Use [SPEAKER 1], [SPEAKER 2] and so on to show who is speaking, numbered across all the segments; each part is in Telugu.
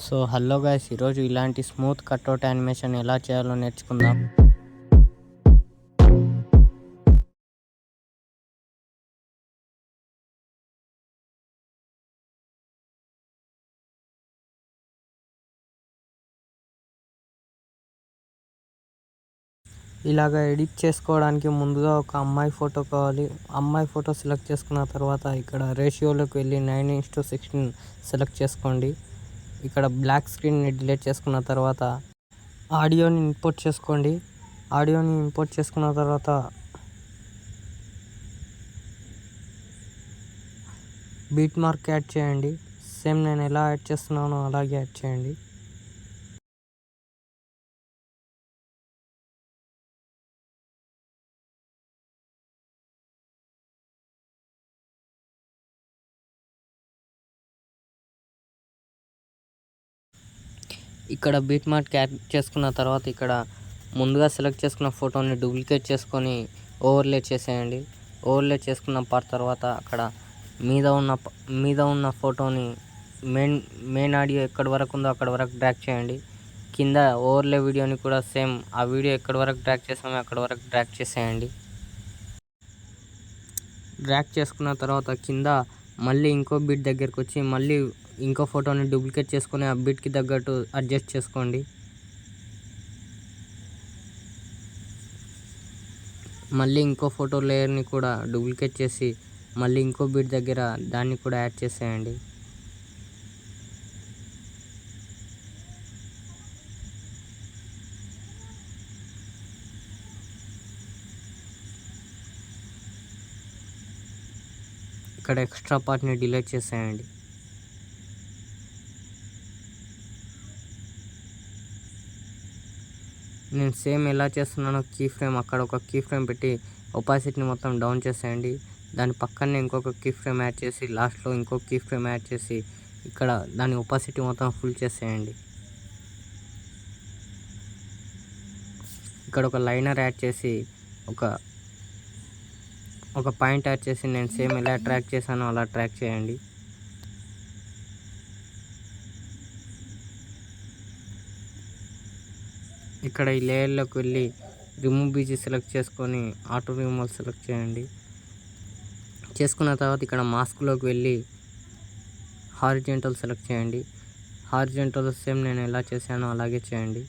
[SPEAKER 1] సో హలో గైస్, ఈరోజు ఇలాంటి స్మూత్ కట్అవుట్ యానిమేషన్ ఎలా చేయాలో నేర్చుకుందాం. ఇలాగ ఎడిట్ చేసుకోవడానికి ముందుగా ఒక అమ్మాయి ఫోటో కావాలి. అమ్మాయి ఫోటో సెలెక్ట్ చేసుకున్న తర్వాత ఇక్కడ రేషియోలోకి వెళ్ళి 9:16 సెలెక్ట్ చేసుకోండి. ఇక్కడ బ్లాక్ స్క్రీన్ని డిలీట్ చేసుకున్న తర్వాత ఆడియోని ఇంపోర్ట్ చేసుకోండి. ఆడియోని ఇంపోర్ట్ చేసుకున్న తర్వాత బీట్ మార్క్ యాడ్ చేయండి. సేమ్ నేను ఎలా యాడ్ చేస్తున్నానో అలాగే యాడ్ చేయండి. ఇక్కడ బీట్ మార్క్ యాడ్ చేసుకున్న తర్వాత ఇక్కడ ముందుగా సెలెక్ట్ చేసుకున్న ఫోటోని డూప్లికేట్ చేసుకొని ఓవర్లే చేసేయండి. ఓవర్లే చేసుకున్న తర్వాత అక్కడ మీద ఉన్న ఫోటోని మెయిన్ ఆడియో ఎక్కడి వరకు ఉందో అక్కడ వరకు డ్రాగ్ చేయండి. కింద ఓవర్లే వీడియోని కూడా సేమ్ ఆ వీడియో ఎక్కడి వరకు డ్రాగ్ చేసామో అక్కడ వరకు డ్రాగ్ చేసేయండి. డ్రాగ్ చేసుకున్న తర్వాత కింద మళ్ళీ ఇంకో బిట్ దగ్గరికి వచ్చి మళ్ళీ ఇంకో ఫోటోని డూప్లికేట్ చేసుకొని ఆ బిట్కి తగ్గట్టు అడ్జస్ట్ చేసుకోండి. మళ్ళీ ఇంకో ఫోటో లేయర్ని కూడా డూప్లికేట్ చేసి మళ్ళీ ఇంకో బిట్ దగ్గర దాన్ని కూడా యాడ్ చేసేయండి. ఇక్కడ ఎక్స్ట్రా పార్ట్ని డిలీట్ చేసేయండి. నేను సేమ్ ఎలా చేస్తున్నానో కీ ఫ్రేమ్ అక్కడ ఒక కీ ఫ్రేమ్ పెట్టి ఒపాసిటీని మొత్తం డౌన్ చేసేయండి. దాని పక్కనే ఇంకొక కీ ఫ్రేమ్ యాడ్ చేసి లాస్ట్లో ఇంకొక కీ ఫ్రేమ్ యాడ్ చేసి ఇక్కడ దాని ఒపాసిటీ మొత్తం ఫుల్ చేసేయండి. ఇక్కడ ఒక లైనర్ యాడ్ చేసి ఒక పాయింట్ యాడ్ చేసి నేను సేమ్ ఎలా ట్రాక్ చేశానో అలా ట్రాక్ చేయండి. ఇక్కడ ఈ లేయర్లోకి వెళ్ళి రిమూవ్ బీజీ సెలెక్ట్ చేసుకొని ఆటో రిమూవల్ సెలెక్ట్ చేయండి. చేసుకున్న తర్వాత ఇక్కడ మాస్క్లోకి వెళ్ళి హారిజెంటల్ సెలెక్ట్ చేయండి. హారిజెంటల్ సేమ్ నేను ఎలా చేశానో అలాగే చేయండి.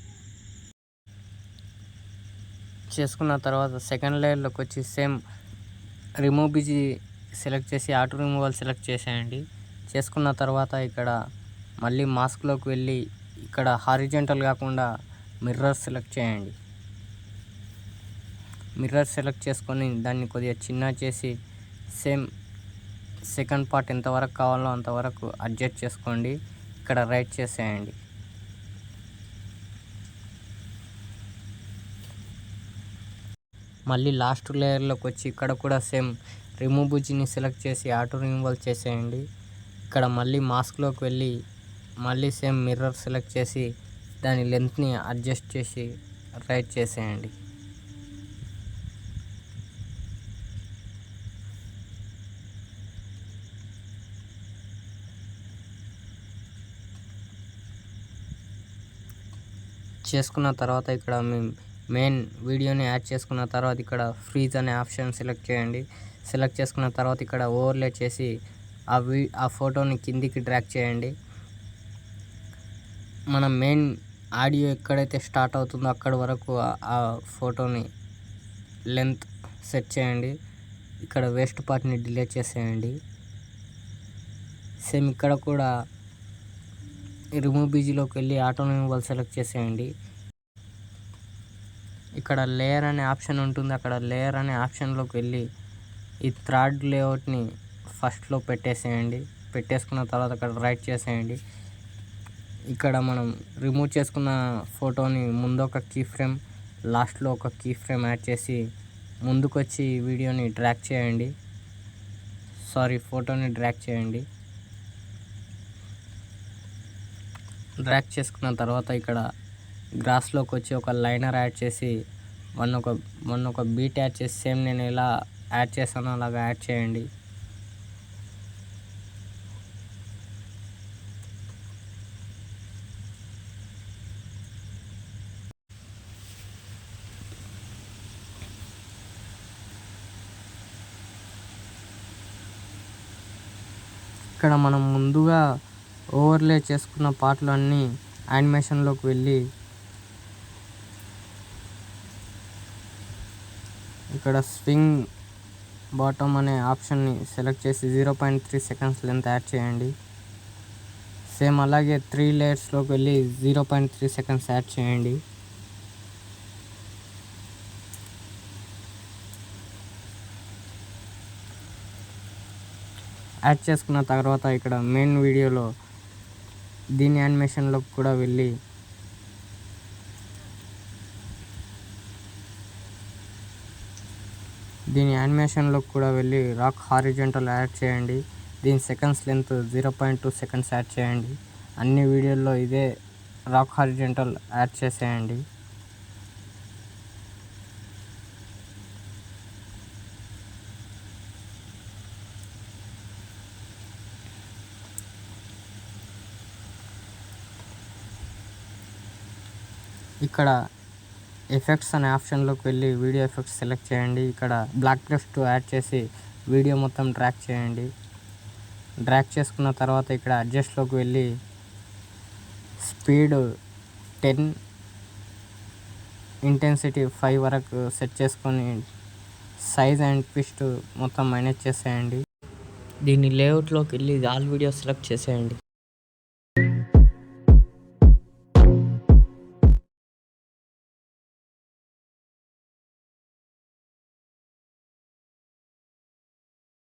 [SPEAKER 1] చేసుకున్న తర్వాత సెకండ్ లేయర్లోకి వచ్చి సేమ్ రిమూవ్ బీజీ సెలెక్ట్ చేసి ఆటో రిమూవల్ సెలెక్ట్ చేసేయండి. చేసుకున్న తర్వాత ఇక్కడ మళ్ళీ మాస్క్లోకి వెళ్ళి ఇక్కడ హారిజెంటల్ కాకుండా మిర్రర్ సెలెక్ట్ చేయండి. మిర్రర్ సెలెక్ట్ చేసుకొని దాన్ని కొద్దిగా చిన్న చేసి సేమ్ సెకండ్ పార్ట్ ఎంతవరకు కావాలో అంతవరకు అడ్జస్ట్ చేసుకోండి. ఇక్కడ రైట్ చేసేయండి. మళ్ళీ లాస్ట్ లేయర్లోకి వచ్చి ఇక్కడ కూడా సేమ్ రిమూవ్ బీజీని సెలెక్ట్ చేసి ఆటో రిమూవల్ చేసేయండి. ఇక్కడ మళ్ళీ మాస్క్లోకి వెళ్ళి మళ్ళీ సేమ్ మిర్రర్ సెలెక్ట్ చేసి దాని లెంత్ని అడ్జస్ట్ చేసి రైట్ చేసేయండి. చేసుకున్న తర్వాత ఇక్కడ మెయిన్ వీడియోని యాడ్ చేసుకున్న తర్వాత ఇక్కడ ఫ్రీజ్ అనే ఆప్షన్ సెలెక్ట్ చేయండి. సెలెక్ట్ చేసుకున్న తర్వాత ఇక్కడ ఓవర్లే చేసి ఆ ఫోటోని కిందికి డ్రాగ్ చేయండి. మన మెయిన్ ఆడియో ఎక్కడైతే స్టార్ట్ అవుతుందో అక్కడి వరకు ఆ ఫోటోని లెంత్ సెట్ చేయండి. ఇక్కడ వేస్ట్ పార్ట్ని డిలీట్ చేసేయండి. సేమ్ ఇక్కడ కూడా రిమూవ్ బీజీలోకి వెళ్ళి ఆటో రిమూవల్ సెలెక్ట్ చేసేయండి. ఇక్కడ లేయర్ అనే ఆప్షన్ ఉంటుంది. అక్కడ లేయర్ అనే ఆప్షన్లోకి వెళ్ళి ఈ థర్డ్ లేఅవుట్ని ఫస్ట్లో పెట్టేసేయండి. పెట్టేసుకున్న తర్వాత అక్కడ రైట్ చేసేయండి. ఇక్కడ మనం రిమూవ్ చేసుకున్న ఫోటోని ముందు ఒక కీ ఫ్రేమ్ లాస్ట్లో ఒక కీ ఫ్రేమ్ యాడ్ చేసి ముందుకు వచ్చి వీడియోని డ్రాగ్ చేయండి. ఫోటోని డ్రాగ్ చేయండి. డ్రాగ్ చేసుకున్న తర్వాత ఇక్కడ గ్రాస్లోకి వచ్చి ఒక లైనర్ యాడ్ చేసి ఒక బీట్ యాడ్ చేసి సేమ్ నేను ఎలా యాడ్ చేశానో అలాగా యాడ్ చేయండి. ఇక్కడ మనం ముందుగా ఓవర్లే చేసుకున్న పార్ట్లు అన్నీ యానిమేషన్లోకి వెళ్ళి ఇక్కడ స్వింగ్ బాటమ్ అనే ఆప్షన్ని సెలెక్ట్ చేసి 0.3 సెకండ్స్ లెంత్ యాడ్ చేయండి. సేమ్ అలాగే 3 లేయర్స్లోకి వెళ్ళి 0.3 సెకండ్స్ యాడ్ చేయండి. యాడ్ చేసుకున్న తర్వాత ఇక్కడ మెయిన్ వీడియోలో దీని యానిమేషన్లోకి కూడా వెళ్ళి రాక్ హారిజంటల్ యాడ్ చేయండి. దీని సెకండ్స్ లెంత్ 0.2 సెకండ్స్ యాడ్ చేయండి. అన్ని వీడియోల్లో ఇదే రాక్ హారిజంటల్ యాడ్ చేసేయండి. ఇక్కడ ఎఫెక్ట్స్ అనే ఆప్షన్లోకి వెళ్ళి వీడియో ఎఫెక్ట్స్ సెలెక్ట్ చేయండి. ఇక్కడ బ్లాక్ బ్రష్ యాడ్ చేసి వీడియో మొత్తం డ్రాగ్ చేయండి. డ్రాగ్ చేసుకున్న తర్వాత ఇక్కడ అడ్జస్ట్లోకి వెళ్ళి స్పీడ్ 10, ఇంటెన్సిటీ 5 వరకు సెట్ చేసుకొని సైజ్ అండ్ ట్విస్ట్ మొత్తం మేనేజ్ చేసేయండి. దీని లేఅవుట్లోకి వెళ్ళి ఆల్ వీడియో సెలెక్ట్ చేసేయండి.